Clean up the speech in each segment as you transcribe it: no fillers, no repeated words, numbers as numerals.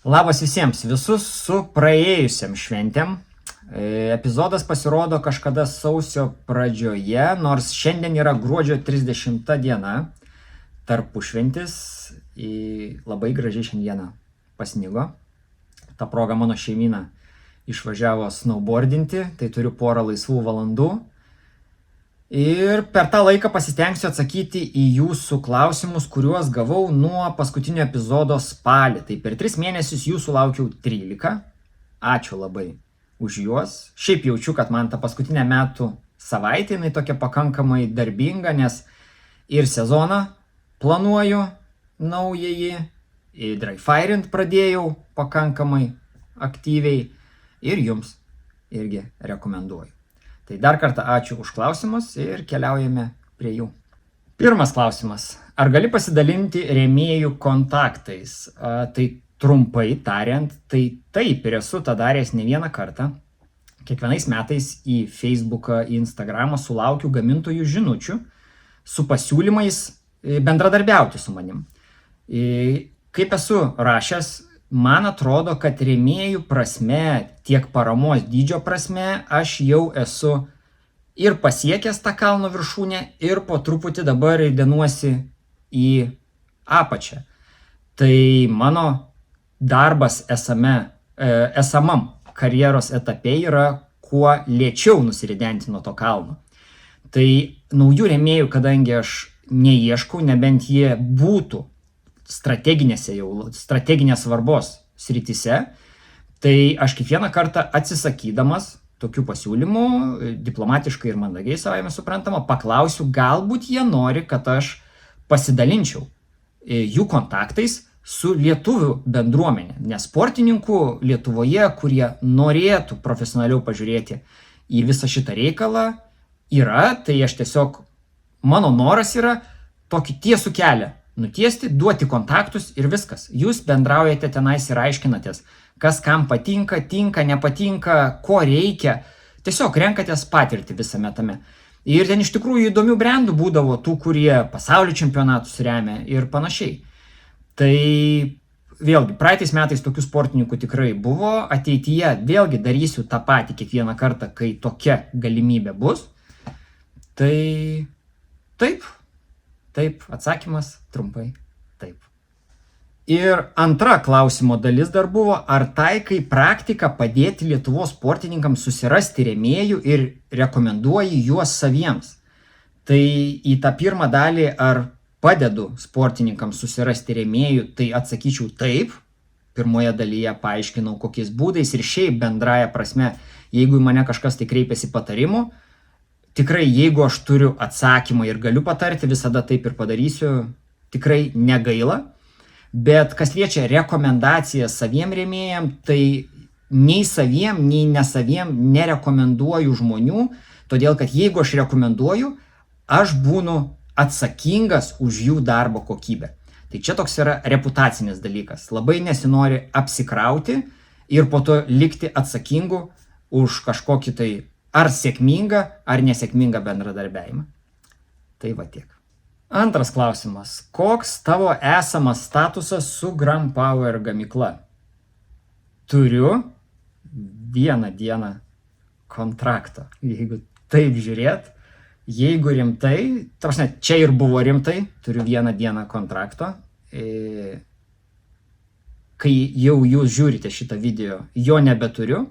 Labas visiems, visus su praėjusiam šventėm. Epizodas pasirodo kažkada sausio pradžioje, nors šiandien yra gruodžio 30 diena, tarpušventis, labai gražiai šiandieną pasnigo. Ta proga mano šeimyna išvažiavo snowboardinti, tai turiu porą laisvų valandų. Ir per tą laiką pasistengsiu atsakyti į jūsų klausimus, kuriuos gavau nuo paskutinio epizodo spalį. Tai per 3 mėnesius jūsų laukiau 13. Ačiū labai už juos. Šiaip jaučiu, kad man ta paskutinė metų savaitė, jinai tokia pakankamai darbinga, nes ir sezoną planuoju naująjį, ir dryfirint pradėjau pakankamai aktyviai ir jums irgi rekomenduoju. Tai dar kartą ačiū už klausimus ir keliaujame prie jų. Pirmas klausimas. Ar gali pasidalinti rėmėjų kontaktais? Tai trumpai tariant, tai taip ir esu tą daręs ne vieną kartą. Kiekvienais metais į Facebooką, į Instagramą sulaukiu gamintojų žinučių su pasiūlymais bendradarbiauti su manim. Kaip esu rašęs, man atrodo, kad rėmėjų prasme, tiek paramos dydžio prasme, aš jau esu ir pasiekęs tą kalno viršūnę, ir po truputį dabar ridenuosi į apačią. Tai mano darbas esamam karjeros etape yra kuo lėčiau nusiridenti nuo to kalno. Tai naujų rėmėjų, kadangi aš neieškau, nebent jie būtų strateginės svarbos srityse, tai aš kiekvieną kartą atsisakydamas tokių pasiūlymų, diplomatiškai ir mandagiai savaime suprantama, paklausiu, galbūt jie nori, kad aš pasidalinčiau jų kontaktais su lietuvių bendruomenė. Nes sportininkų Lietuvoje, kurie norėtų profesionaliau pažiūrėti į visą šitą reikalą, yra, tai aš tiesiog, mano noras yra tokį tiesų kelią nutiesti, duoti kontaktus ir viskas. Jūs bendraujate tenais ir aiškinatės, kas kam patinka, tinka, nepatinka, ko reikia. Tiesiog renkatės patirtį visame tame. Ir ten iš tikrųjų įdomių brandų būdavo, tų, kurie pasaulio čempionatus remia ir panašiai. Tai vėlgi, praeitais metais tokių sportininkų tikrai buvo, ateityje vėlgi darysiu tą patį kiekvieną kartą, kai tokia galimybė bus. Tai taip, atsakymas trumpai taip. Ir antra klausimo dalis dar buvo, ar taikai praktiką padėti Lietuvos sportininkams susirasti rėmėjų ir rekomenduoji juos saviems. Tai į tą pirmą dalį, ar padedu sportininkams susirasti rėmėjų, tai atsakyčiau taip. Pirmoje dalyje paaiškinau, kokiais būdais ir šiaip bendraja prasme, jeigu į mane kažkas tai kreipiasi patarimų, tikrai, jeigu aš turiu atsakymą ir galiu patarti, visada taip ir padarysiu, tikrai negaila. Bet kas liečia rekomendaciją saviem rėmėjam, tai nei saviem, nei nesaviem nerekomenduoju žmonių, todėl kad jeigu aš rekomenduoju, aš būnu atsakingas už jų darbo kokybę. Tai čia toks yra reputacinis dalykas. Labai nesinori apsikrauti ir po to likti atsakingu už kažkokį tai ar sėkmingą, ar nesėkmingą bendradarbiavimą. Tai va tiek. Antras klausimas. Koks tavo esamas statusas su Gram Power gamykla? Turiu 1 dieną kontrakto. Jeigu taip žiūrėt, jeigu rimtai, čia ir buvo rimtai, turiu 1 dieną kontrakto. Kai jau jūs žiūrite šitą video, jo nebeturiu.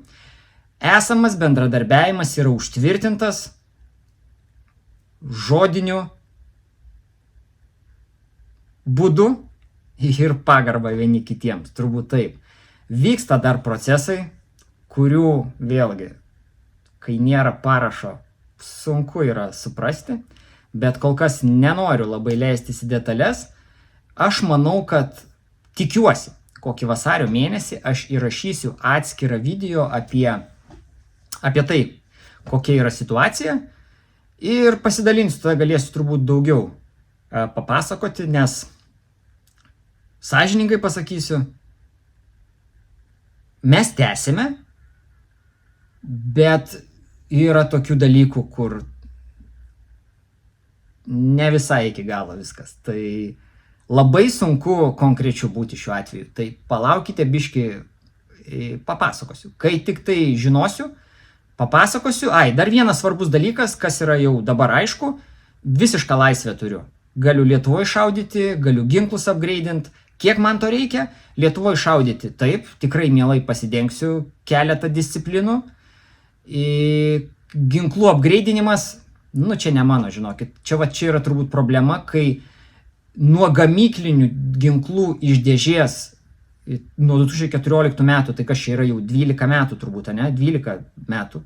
Esamas bendradarbiavimas yra užtvirtintas žodiniu būdu ir pagarba vieni kitiems, turbūt taip. Vyksta dar procesai, kurių vėlgi, kai nėra parašo, sunku yra suprasti, bet kol kas nenoriu labai leistis į detalės. Aš manau, kad tikiuosi, kokį vasario mėnesį aš įrašysiu atskirą video apie tai, kokia yra situacija ir pasidalinsiu, tada galėsiu turbūt daugiau papasakoti, nes sąžiningai pasakysiu, mes tęsime, bet yra tokių dalykų, kur ne visai iki galo viskas. Tai Labai sunku konkrečiu būti šiuo atveju. Tai palaukite biški, papasakosiu. Kai tik tai žinosiu, papasakosiu. Dar vienas svarbus dalykas, kas yra jau dabar aišku, visišką laisvę turiu. Galiu Lietuvoje šaudyti, galiu ginklus upgrade'int. Kiek man to reikia? Lietuvoje šaudyti. Taip, tikrai mielai pasidengsiu keletą disciplinų. Ginklų upgrade'inimas, čia ne mano, žinokit. Čia yra turbūt problema, kai nuo gamyklinių ginklų iš dėžės nuo 2014 metų, tai kas čia yra jau 12 metų turbūt, ne? 12 metų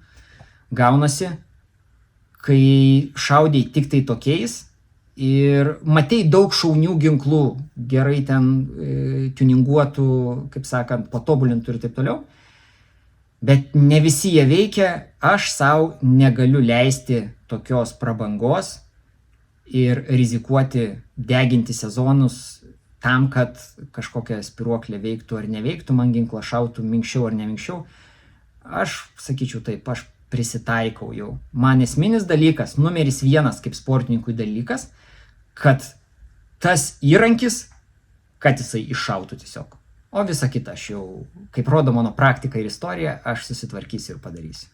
gaunasi, kai šaudėjai tik tai tokiais ir matei daug šaunių ginklų, gerai ten tuninguotų, kaip sakant, patobulintų ir taip toliau, bet ne visi jie veikia, aš savo negaliu leisti tokios prabangos ir rizikuoti deginti sezonus tam, kad kažkokia spiruoklė veiktų ar neveiktų, man ginklą šautų minkščiau ar neminkščiau. Aš sakyčiau taip, aš prisitaikau jau. Man esminis dalykas, numeris 1 kaip sportininkui dalykas, kad tas įrankis, kad jisai iššautų tiesiog. O visa kita aš jau, kaip rodo mano praktika ir istorija, aš susitvarkysiu ir padarysiu.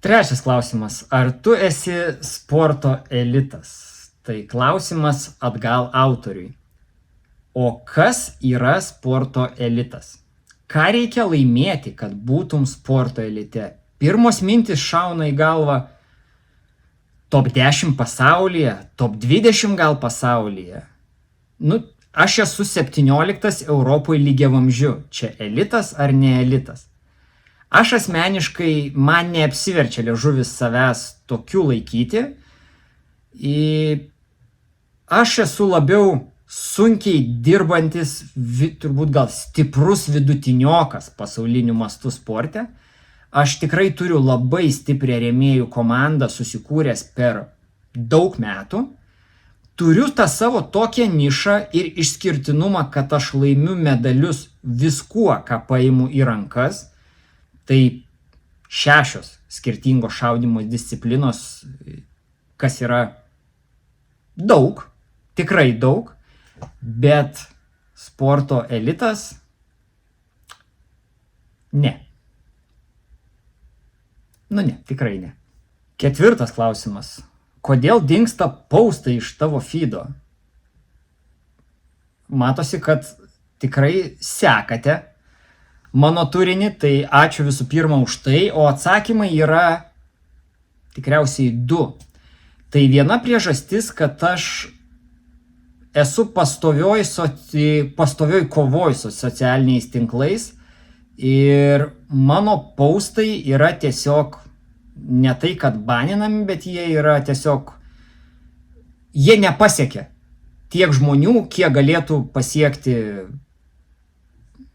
Trečias klausimas. Ar tu esi sporto elitas? Tai klausimas atgal autoriui. O kas yra sporto elitas? Ką reikia laimėti, kad būtum sporto elite? Pirmos mintis šauna į galvą top 10 pasaulyje, top 20 gal pasaulyje. Aš esu 17 Europoje lygiavamzdžiu. Čia elitas ar ne elitas? Aš asmeniškai, man neapsiverčia liežuvis savęs tokiu laikyti. Aš esu labiau sunkiai dirbantis, turbūt gal stiprus vidutiniokas pasauliniu mastu sporte. Aš tikrai turiu labai stiprią rėmėjų komandą susikūręs per daug metų. Turiu tą savo tokią nišą ir išskirtinumą, kad aš laimiu medalius viskuo, ką paimu į rankas. Tai 6 skirtingos šaudymo disciplinos, kas yra daug, tikrai daug, bet sporto elitas ne. Ne, tikrai ne. 4 klausimas. Kodėl dingsta postai iš tavo feedo? Matosi, kad tikrai sekate mano turinį, tai ačiū visų pirma už tai, o atsakymai yra tikriausiai 2. Tai viena priežastis, kad aš esu pastovioj kovoj su socialiniais tinklais ir mano postai yra tiesiog ne tai, kad baninami, bet jie yra tiesiog, jie nepasiekia tiek žmonių, kiek galėtų pasiekti,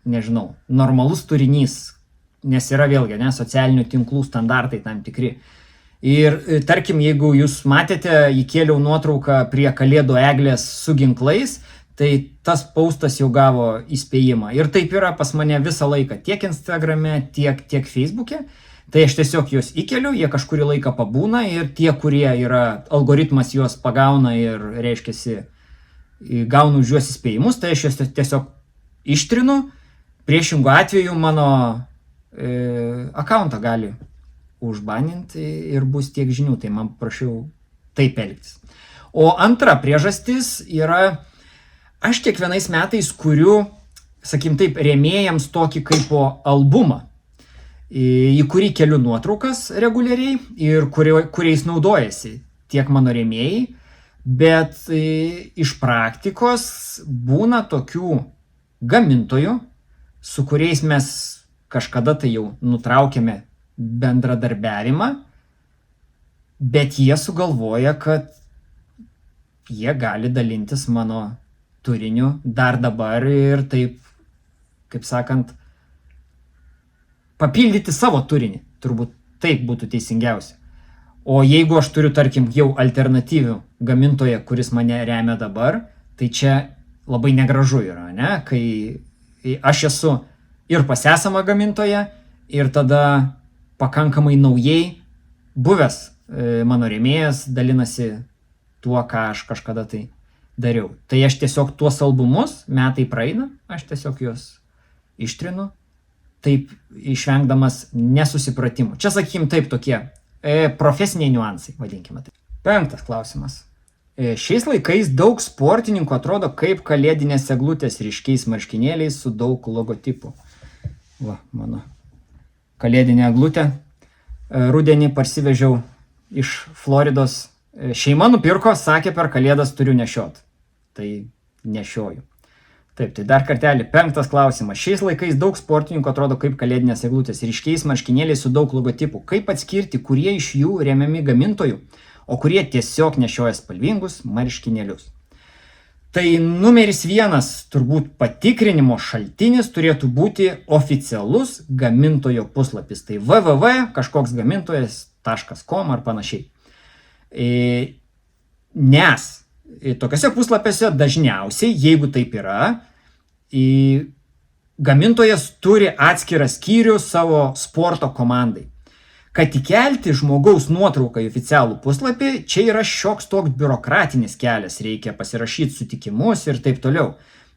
nežinau, normalus turinys, nes yra vėlgi, socialinių tinklų standartai tam tikri. Ir tarkim, jeigu jūs matėte, įkėliau nuotrauką prie kalėdų eglės su ginklais, tai tas postas jau gavo įspėjimą. Ir taip yra pas mane visą laiką, tiek Instagrame, tiek Facebook'e. Tai aš tiesiog juos įkeliu, jie kažkurį laiką pabūna ir tie, kurie yra, algoritmas juos pagauna ir, reiškiasi, gaunu už juos įspėjimus, tai aš juos tiesiog ištrinu. Priešingų atveju mano akauntą gali užbaninti ir bus tiek žinių, tai man prašiau taip elgtis. O antra priežastis yra, aš kiekvienais metais kuriu, sakim taip, rėmėjams tokį kaip albumą, į kurį keliu nuotraukas reguliariai ir kuriais naudojasi tiek mano rėmėjai, bet iš praktikos būna tokių gamintojų, su kuriais mes kažkada tai jau nutraukėme bendradarbiavimą, bet jie sugalvoja, kad jie gali dalintis mano turiniu dar dabar ir taip, kaip sakant, papildyti savo turinį. Turbūt taip būtų teisingiausia. O jeigu aš turiu, tarkim, jau alternatyvių gamintoją, kuris mane remia dabar, tai čia labai negražu yra, ne? Kai aš esu ir pas esamą gamintoją, ir tada pakankamai naujai buvęs mano rėmėjas dalinasi tuo, ką aš kažkada tai dariau. Tai aš tiesiog tuos albumus, metai praeina, aš tiesiog juos ištrinu, taip išvengdamas nesusipratimų. Čia, sakykim, taip tokie profesiniai niuansai, vadinkime tai. 5. klausimas. Šiais laikais daug sportininkų atrodo kaip kalėdinės eglutės ryškiais marškinėliais su daug logotipų. Va, mano kalėdinė eglutė. Rudenį parsivežiau iš Floridos. Šeima nupirko, sakė, per kalėdas turiu nešiot. Tai nešioju. Taip, tai dar kartelį. 5. klausimas. Šiais laikais daug sportininkų atrodo kaip kalėdinės eglutės ryškiais marškinėliais su daug logotipų. Kaip atskirti, kurie iš jų remiami gamintojų, o kurie tiesiog nešioja spalvingus marškinėlius? Tai numeris 1 turbūt patikrinimo šaltinis turėtų būti oficialus gamintojo puslapis. Tai www kažkoks gamintojas.com ar panašiai. Nes tokiuose puslapiuose dažniausiai, jeigu taip yra, gamintojas turi atskirą skyrių savo sporto komandai. Kad įkelti žmogaus nuotrauką į oficialų puslapį, čia yra šioks toks biurokratinis kelias, reikia pasirašyti sutikimus ir taip toliau.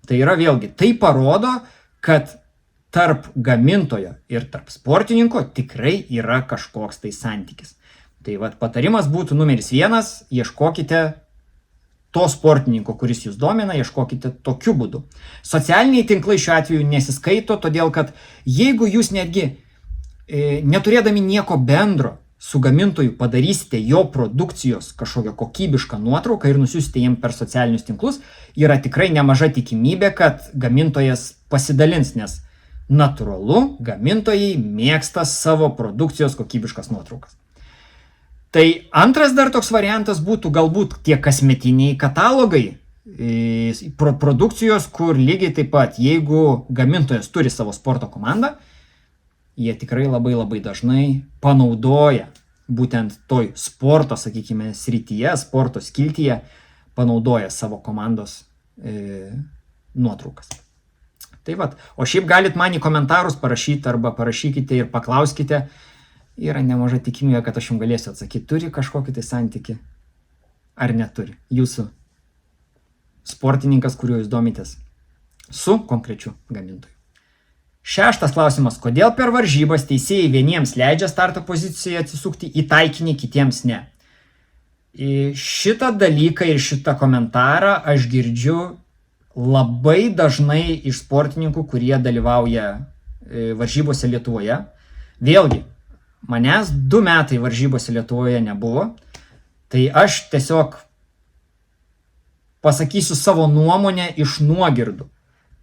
Tai yra vėlgi, tai parodo, kad tarp gamintojo ir tarp sportininko tikrai yra kažkoks tai santykis. Tai vat patarimas būtų numeris 1, ieškokite to sportininko, kuris jūs domina, ieškokite tokiu būdu. Socialiniai tinklai šiuo atveju nesiskaito, todėl kad jeigu jūs netgi neturėdami nieko bendro su gamintoju padarysite jo produkcijos kažkokią kokybišką nuotrauką ir nusiusite jiem per socialinius tinklus, yra tikrai nemaža tikimybė, kad gamintojas pasidalins, nes natūralu, gamintojai mėgsta savo produkcijos kokybiškas nuotraukas. Tai antras dar toks variantas būtų galbūt tie kasmetiniai katalogai produkcijos, kur lygiai taip pat, jeigu gamintojas turi savo sporto komandą, jie tikrai labai dažnai panaudoja būtent toj sporto, sakykime, srityje, sporto skiltyje, panaudoja savo komandos nuotraukas. Tai vat, o šiaip galit man į komentarus parašyti arba parašykite ir paklauskite, yra nemaža tikimybė, kad aš jums galėsiu atsakyti, turi kažkokį tai santykį ar neturi jūsų sportininkas, kuriuo jūs domitės, su konkrečiu gamintoju. 6. klausimas. Kodėl per varžybas teisėjai vieniems leidžia starto pozicijoje atsisukti į taikinį, kitiems ne? Šitą dalyką ir šitą komentarą aš girdžiu labai dažnai iš sportininkų, kurie dalyvauja varžybose Lietuvoje. Vėlgi, manęs 2 metai varžybose Lietuvoje nebuvo, tai aš tiesiog pasakysiu savo nuomonę iš nuogirdų.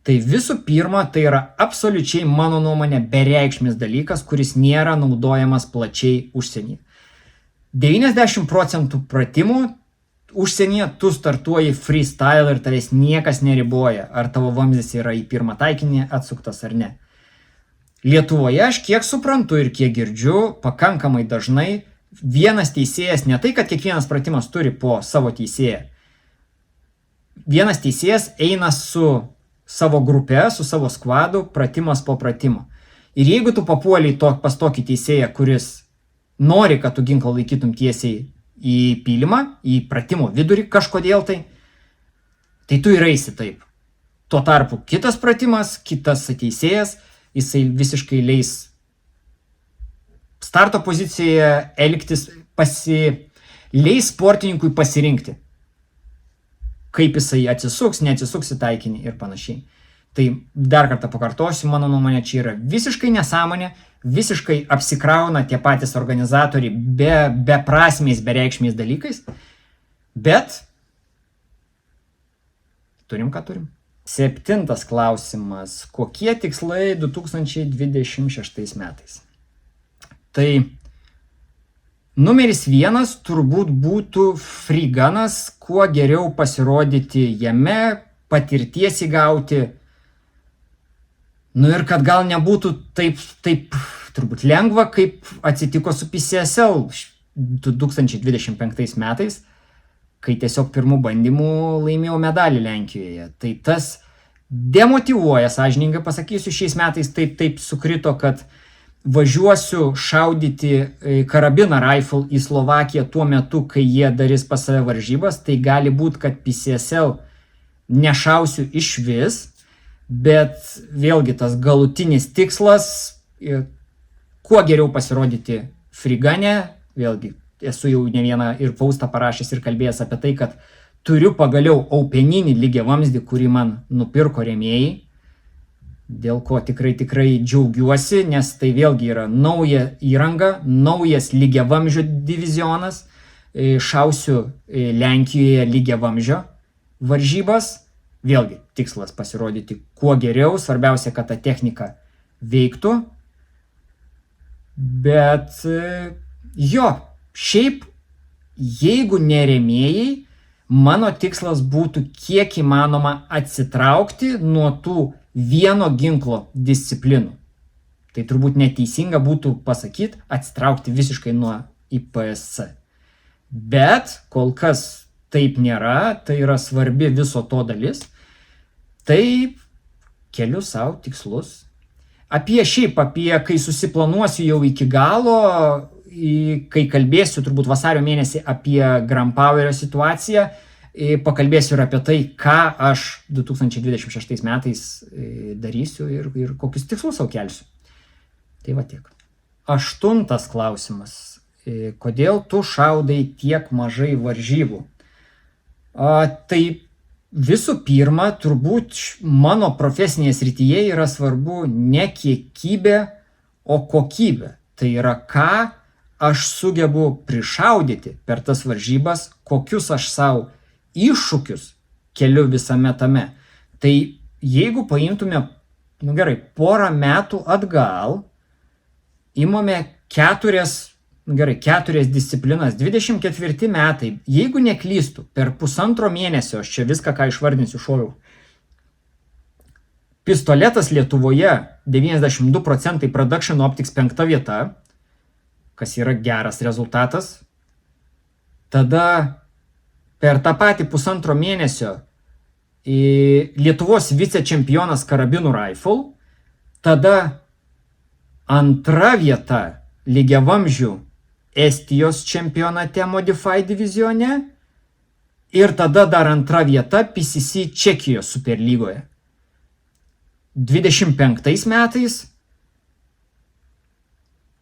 Tai visų pirma, tai yra absoliučiai mano nuomonė bereikšmis dalykas, kuris nėra naudojamas plačiai užsienyje. 90% pratimų užsienyje tu startuoji freestyle ir tavęs niekas neriboja, ar tavo vamzdis yra į pirmą taikinį atsuktas ar ne. Lietuvoje aš kiek suprantu ir kiek girdžiu, pakankamai dažnai vienas teisėjas, ne tai, kad kiekvienas pratimas turi po savo teisėją. Vienas teisėjas eina su savo grupe, su savo skvadu, pratimas po pratimo. Ir jeigu tu papuoliai pas tokį teisėją, kuris nori, kad tu ginklą laikytum tiesiai į pylimą, į pratimo vidurį kažkodėl tai tu ir eisi taip. Tuo tarpu kitas pratimas, kitas teisėjas, jisai visiškai leis starto pozicijoje elgtis, leis sportininkui pasirinkti, kaip jisai atsisuks, neatsisuks į taikinį ir panašiai. Tai dar kartą pakartosiu, mano nuomonė čia yra visiškai nesąmonė, visiškai apsikrauna tie patys organizatoriai beprasmiais, bereikšmiais dalykais, bet turim, ką turim. 7. klausimas. Kokie tikslai 2026 metais? Tai numeris 1 turbūt būtų freegunas, kuo geriau pasirodyti jame, patirties įgauti. Ir kad gal nebūtų taip turbūt lengva, kaip atsitiko su PCSL 2025 metais, kai tiesiog pirmų bandymų laimėjau medalį Lenkijoje. Tai tas demotyvuoja, sąžiningai pasakysiu, šiais metais taip sukrito, kad važiuosiu šaudyti karabiną rifle į Slovakiją tuo metu, kai jie darys pas save varžybas, tai gali būti, kad PCSL nešausiu iš vis, bet vėlgi tas galutinis tikslas, kuo geriau pasirodyti frigane, vėlgi esu jau ne vieną ir postą parašęs ir kalbėjęs apie tai, kad turiu pagaliau aupeninį lygiavamzdį, kurį man nupirko rėmėjai, dėl ko tikrai džiaugiuosi, nes tai vėlgi yra nauja įranga, naujas lygiavamzdžio divizionas, šausiu Lenkijoje lygiavamzdžio varžybas, vėlgi tikslas pasirodyti kuo geriau, svarbiausia, kad ta technika veiktų, bet jo, šiaip, jeigu nerėmėjai, mano tikslas būtų kiek įmanoma atsitraukti nuo tų vieno ginklo disciplinų. Tai turbūt neteisinga būtų pasakyti, atsitraukti visiškai nuo IPSC. Bet kol kas taip nėra, tai yra svarbi viso to dalis. Tai keliu savo tikslus. Apie kai susiplanuosiu jau iki galo, kai kalbėsiu turbūt vasario mėnesį apie Grampowerio situaciją, pakalbėsiu ir apie tai, ką aš 2026 metais darysiu ir kokius tikslus savo kelsiu. Tai va tiek. 8 klausimas. Kodėl tu šaudai tiek mažai varžybų? Tai visų pirma, turbūt mano profesinėje srityje yra svarbu ne kiekybė, o kokybė. Tai yra, ką aš sugebu prišaudyti per tas varžybas, kokius aš savo iššūkius keliu visame tame. Tai jeigu paimtume, porą metų atgal, imame 4 disciplinas, 24 metai, jeigu neklystu, per pusantro mėnesio, aš čia viską, ką išvardinsiu, šoviau. Pistoletas Lietuvoje 92% Production Optics 5 vieta, kas yra geras rezultatas. Tada per tą patį pusantro mėnesio Lietuvos vicečempionas karabinų rifle, tada 2 vieta lygiavamzdžių Estijos čempionate Modified divizione ir tada dar 2 vieta PCC Čekijos superlygoje. 25 metais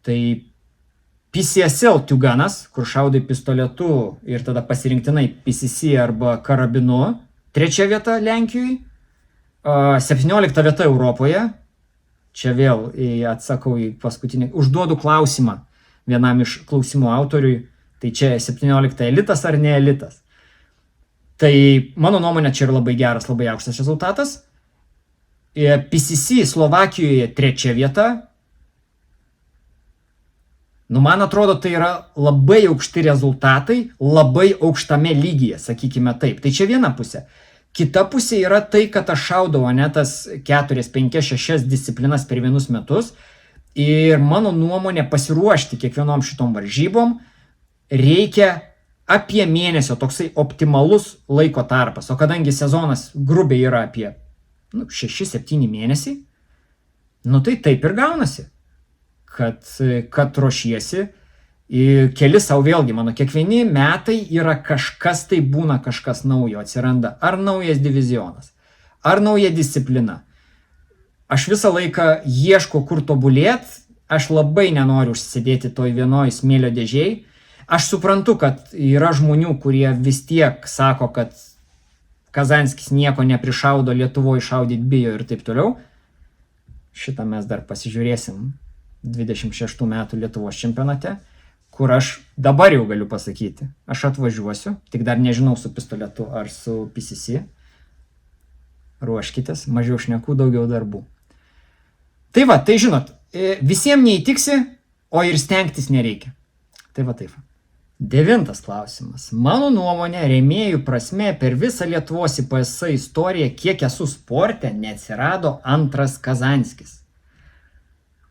tai PCSL Tuganas, kur šaudai pistoletu ir tada pasirinktinai PCC arba karabinu, 3 vieta Lenkijoje, 17 vieta Europoje. Čia vėl atsakau į paskutinį, užduodu klausimą vienam iš klausimų autoriui, tai čia 17 elitas ar ne elitas. Tai mano nuomonė čia yra labai geras, labai aukštas rezultatas. PCC Slovakijoje 3 vieta. Man atrodo, tai yra labai aukšti rezultatai, labai aukštame lygyje, sakykime taip. Tai čia viena pusė. Kita pusė yra tai, kad aš šaudau tas 4, 5, 6 disciplinas per vienus metus ir mano nuomonė pasiruošti kiekvienom šitom varžybom reikia apie mėnesio, toksai optimalus laiko tarpas. O kadangi sezonas grubiai yra apie 6-7 mėnesiai, tai taip ir gaunasi, kad ruošiesi. Keli savo vėlgi, mano kiekvieni metai yra kažkas, tai būna kažkas naujo, atsiranda ar naujas divizionas, ar nauja disciplina. Aš visą laiką ieško, kur tobulėt, aš labai nenoriu užsisėdėti toj vienoj smėlio dėžėj. Aš suprantu, kad yra žmonių, kurie vis tiek sako, kad Kazanskis nieko neprišaudo, Lietuvoje šaudyti bijo ir taip toliau. Šitą mes dar pasižiūrėsim 26 metų Lietuvos čempionate, kur aš dabar jau galiu pasakyti. Aš atvažiuosiu, tik dar nežinau su pistoletu ar su PCC. Ruoškitės, mažiau šnekų, daugiau darbų. Tai va, tai žinot, visiems neįtiksi, o ir stengtis nereikia. Tai va taip. 9 klausimas. Mano nuomonė, rėmėjų prasme per visą Lietuvos IPSC istoriją, kiek esu sporte, neatsirado antras Kazanskis.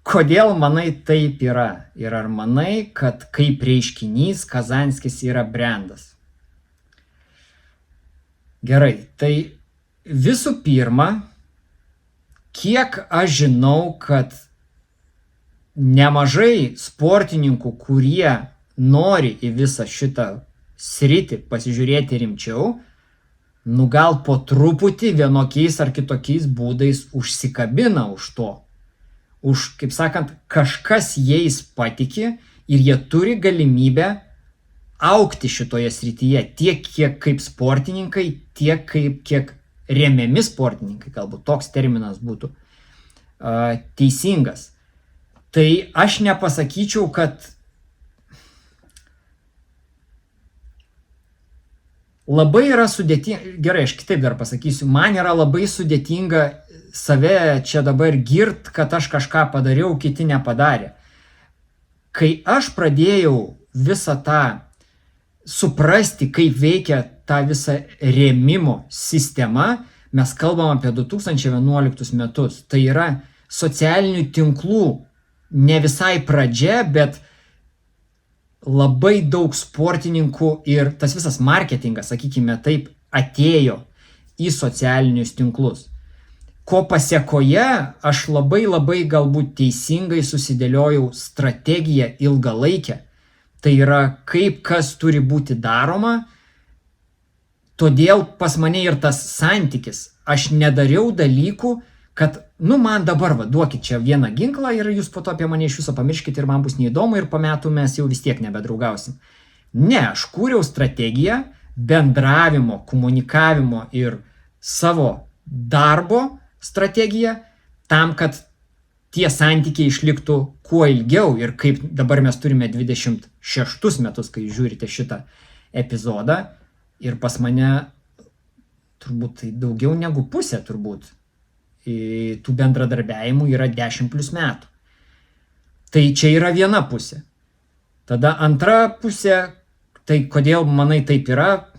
Kodėl manai taip yra? Ir ar manai, kad kaip reiškinys Kazanskis yra brandas? Gerai, tai visų pirma, kiek aš žinau, kad nemažai sportininkų, kurie nori į visą šitą sritį pasižiūrėti rimčiau, gal po truputį vienokiais ar kitokiais būdais užsikabina už to. Kaip sakant, kažkas jais patiki ir jie turi galimybę augti šitoje srityje tiek kiek kaip sportininkai, tiek kiek remiami sportininkai, galbūt toks terminas būtų teisingas. Tai aš nepasakyčiau, kad labai yra sudėtinga, gerai, aš kitaip dar pasakysiu, man yra labai sudėtinga save čia dabar girt, kad aš kažką padariau, kiti nepadarė. Kai aš pradėjau visą tą suprasti, kaip veikia ta visa rėmimo sistema, mes kalbam apie 2011 metus. Tai yra socialinių tinklų ne visai pradžia, bet labai daug sportininkų ir tas visas marketingas, sakykime taip, atėjo į socialinius tinklus. Ko pasiekoje aš labai galbūt teisingai susidėliojau strategiją ilgalaikę. Tai yra, kaip kas turi būti daroma. Todėl pas mane ir tas santykis. Aš nedariau dalykų, kad, man dabar duokit čia vieną ginklą ir jūs po to apie mane iš viso pamirškite ir man bus neįdomu ir po metų mes jau vis tiek nebedraugausim. Ne, aš kūriau strategiją bendravimo, komunikavimo ir savo darbo strategiją tam, kad tie santykiai išliktų kuo ilgiau ir kaip dabar mes turime 26 metus, kai žiūrite šitą epizodą ir pas mane turbūt tai daugiau negu pusė turbūt tų bendradarbiavimų yra 10+ metų. Tai čia yra viena pusė. Tada antra pusė, tai kodėl manai taip yra,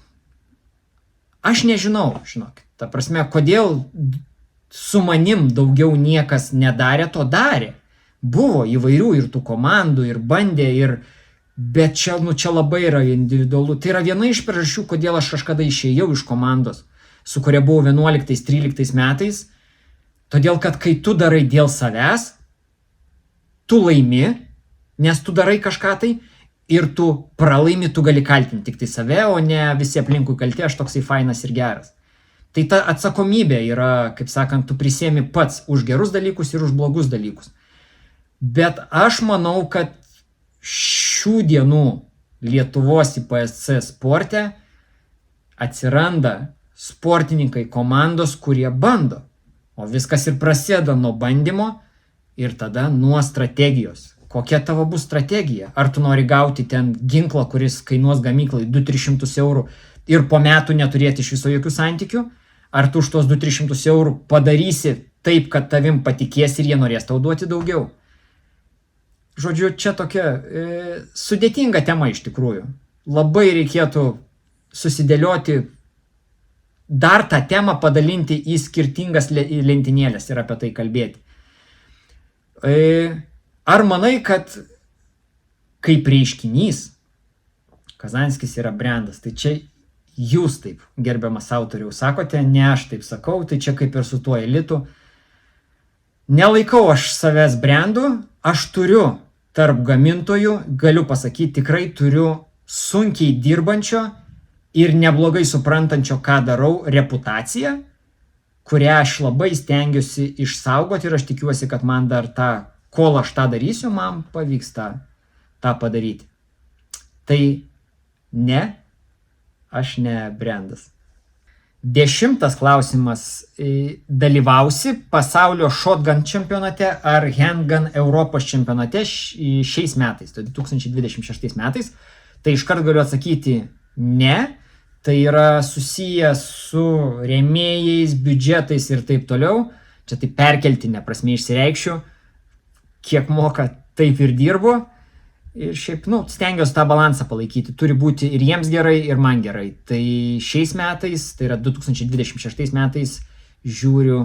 aš nežinau, žinokit. Ta prasme, kodėl su manim daugiau niekas nedarė, to darė. Buvo įvairių ir tų komandų, ir bandė, bet čia labai yra individualu. Tai yra viena iš priežasčių, kodėl aš kažkada išėjau iš komandos, su kuria buvau 11-13 metais. Todėl, kad kai tu darai dėl savęs, tu laimi, nes tu darai kažką tai ir tu pralaimi, tu gali kaltinti tik tai save, o ne visi aplinkui kalti, aš toksai fainas ir geras. Tai ta atsakomybė yra, kaip sakant, tu prisiemi pats už gerus dalykus ir už blogus dalykus. Bet aš manau, kad šių dienų Lietuvos IPSC sporte atsiranda sportininkai, komandos, kurie bando. O viskas ir prasideda nuo bandymo ir tada nuo strategijos. Kokia tavo bus strategija? Ar tu nori gauti ten ginklą, kuris kainuos gamyklai 200-300 eurų ir po metų neturėti iš viso jokių santykių? Ar tu už tos 200-300 eurų padarysi taip, kad tavim patikės ir jie norės tau duoti daugiau? Žodžiu, čia tokia sudėtinga tema iš tikrųjų. Labai reikėtų susidėlioti, dar tą temą padalinti į skirtingas lentynėlės ir apie tai kalbėti. Ar manai, kad kaip reiškinys Kazanskis yra brandas? Tai čia jūs taip, gerbiamas autoriau, sakote, ne aš taip sakau, tai čia kaip ir su tuo elitu. Nelaikau aš savęs brandu, aš turiu tarp gamintojų, galiu pasakyti, tikrai turiu sunkiai dirbančio ir neblogai suprantančio, ką darau, reputaciją, kurią aš labai stengiuosi išsaugoti ir aš tikiuosi, kad man dar kol aš tą darysiu, man pavyks tą padaryti. Tai ne, aš ne brandas. 10 klausimas. Dalyvausi pasaulio shotgun čempionate ar handgun Europos čempionate šiais metais, tai 2026 metais? Tai iškart galiu atsakyti ne. Tai yra susiję su rėmėjais, biudžetais ir taip toliau. Čia taip perkeltinė prasme išsireikšiu. Kiek moka, taip ir dirbu. Ir šiaip, stengiuosi tą balansą palaikyti. Turi būti ir jiems gerai, ir man gerai. Tai šiais metais, tai yra 2026 metais, žiūriu,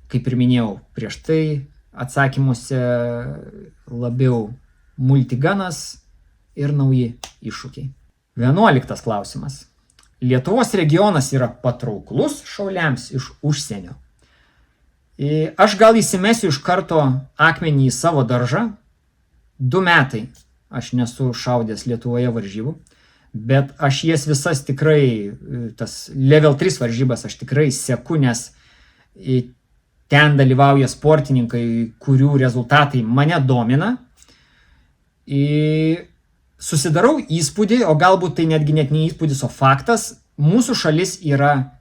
kaip ir minėjau prieš tai atsakymuose, labiau multiganas ir nauji iššūkiai. 11 klausimas. Lietuvos regionas yra patrauklus šauliams iš užsienio. Aš gal įsimesiu iš karto akmenį į savo daržą. 2 metai aš nesu šaudęs Lietuvoje varžybų, bet aš jas visas tikrai, tas level 3 varžybas aš tikrai seku, nes ten dalyvauja sportininkai, kurių rezultatai mane domina. Susidarau įspūdį, o galbūt tai netgi net ne įspūdis, o faktas, mūsų šalis yra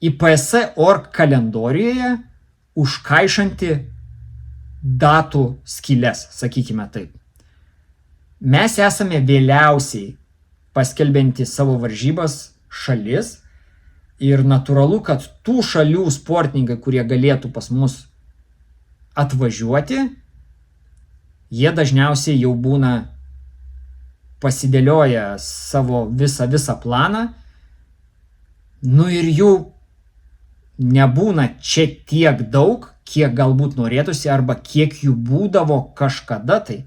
IPS.org kalendorijoje užkaišanti datų skylės, sakykime taip. Mes esame vėliausiai paskelbianti savo varžybas šalis ir natūralu, kad tų šalių sportininkai, kurie galėtų pas mus atvažiuoti, jie dažniausiai jau būna pasidėlioję savo visą planą, ir jų nebūna čia tiek daug, kiek galbūt norėtųsi, arba kiek jų būdavo kažkada tai,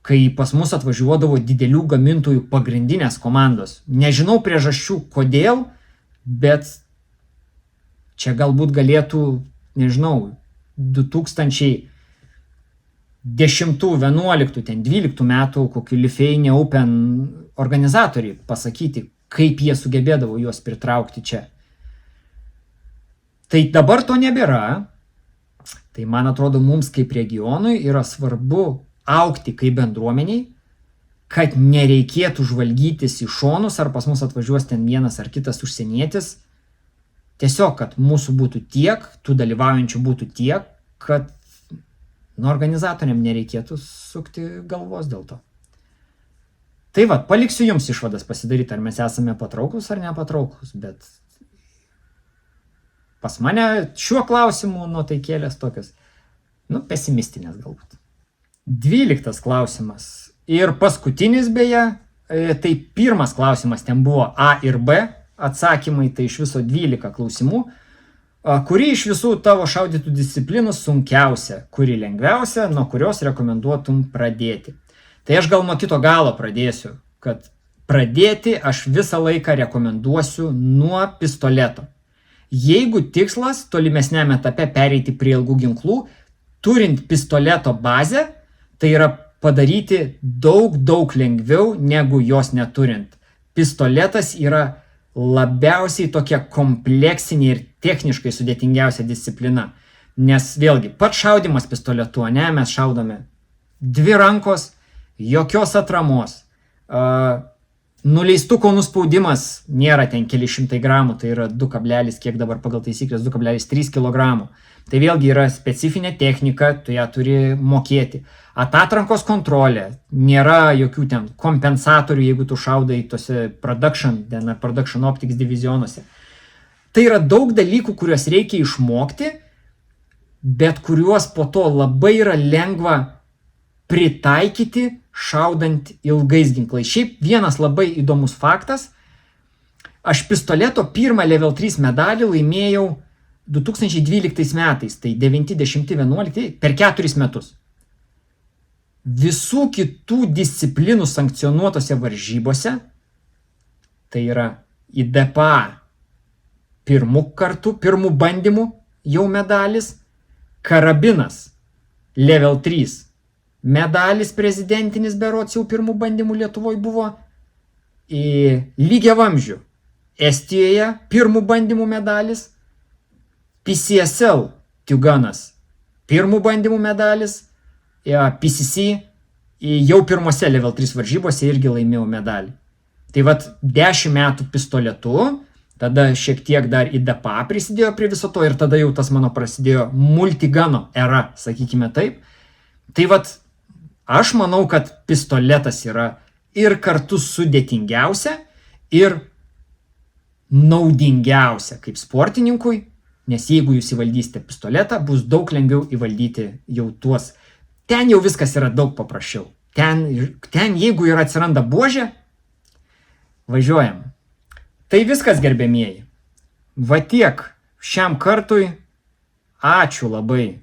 kai pas mus atvažiuodavo didelių gamintojų pagrindinės komandos. Nežinau priežasčių, kodėl, bet čia galbūt galėtų, 2010, 11, 12 metų kokiu Lithuania Open organizatoriai pasakyti, kaip jie sugebėdavo juos pritraukti čia. Tai dabar to nebėra. Tai man atrodo, mums kaip regionui yra svarbu augti kaip bendruomeniai, kad nereikėtų žvalgytis į šonus, ar pas mus atvažiuos ten vienas ar kitas užsienietis. Tiesiog, kad mūsų būtų tiek, tų dalyvaujančių būtų tiek, kad organizatoriam nereikėtų sukti galvos dėl to. Tai paliksiu jums išvadas pasidaryti, ar mes esame patrauklus ar nepatrauklus, bet pas mane šiuo klausimu nuotaikėlės tokios, pesimistinės galbūt. 12 klausimas. Ir paskutinis beje, tai pirmas klausimas ten buvo A ir B atsakymai, tai iš viso 12 klausimų. Kuri iš visų tavo šaudytų disciplinų sunkiausia, kuri lengviausia, nuo kurios rekomenduotum pradėti? Tai aš gal nuo kito galo pradėsiu, kad pradėti aš visą laiką rekomenduosiu nuo pistoleto. Jeigu tikslas tolimesniame etape pereiti prie ilgų ginklų, turint pistoleto bazę, tai yra padaryti daug lengviau negu jos neturint. Pistoletas yra labiausiai tokia kompleksinė ir techniškai sudėtingiausia disciplina. Nes vėlgi, pats šaudimas pistoletu, mes šaudome 2 rankos, jokios atramos. Nuleistuko nuspaudimas nėra ten keli šimtai gramų, tai yra 2, kiek dabar pagal taisyklės 2,3 kg. Tai vėlgi yra specifinė technika, tu ją turi mokėti. Atatrankos kontrolė, nėra jokių ten kompensatorių, jeigu tu šaudai tose production optics divizionuose. Tai yra daug dalykų, kuriuos reikia išmokti, bet kuriuos po to labai yra lengva pritaikyti šaudant ilgais ginklais. Šiaip vienas labai įdomus faktas, aš pistoleto pirmą level 3 medalį laimėjau 2012 metais, tai 9, 10, 11, per 4 metus. Visų kitų disciplinų sankcionuotose varžybose, tai yra IDPA pirmų bandymų jau medalis, karabinas level 3 medalis prezidentinis berods jau pirmų bandymų Lietuvoje buvo, lygiavamzdžių Estijoje pirmų bandymų medalis, PCSL Tiuganas pirmų bandymų medalis, PCC jau pirmose level 3 varžybose irgi laimėjau medalį. Tai 10 metų pistoletu, tada šiek tiek dar IDPA prisidėjo prie viso to ir tada jau tas mano prasidėjo multigano era, sakykime taip. Tai aš manau, kad pistoletas yra ir kartu sudėtingiausia, ir naudingiausia kaip sportininkui, nes jeigu jūs įvaldysite pistoletą, bus daug lengviau įvaldyti jau tuos. Ten jau viskas yra daug paprasčiau. Ten jeigu ir atsiranda buožė, važiuojam. Tai viskas, gerbėmieji. Tiek šiam kartui. Ačiū labai,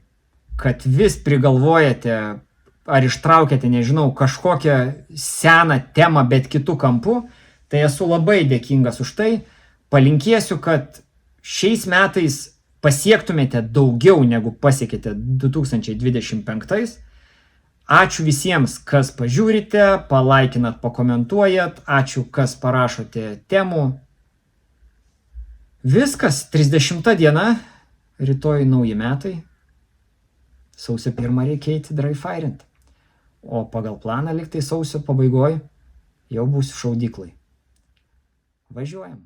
kad vis prigalvojate ar ištraukėte, nežinau, kažkokią seną temą, bet kitų kampų. Tai esu labai dėkingas už tai. Palinkėsiu, kad šiais metais pasiektumėte daugiau negu pasiekėte 2025. Ačiū visiems, kas pažiūrite, palaikinat, pakomentuojat, ačiū, kas parašote temų. Viskas, 30 diena, rytoj nauji metai. Sausio 1 reikia eiti dry firint. O pagal planą liktai sausio pabaigoj jau būsiu šaudyklai. Važiuojam.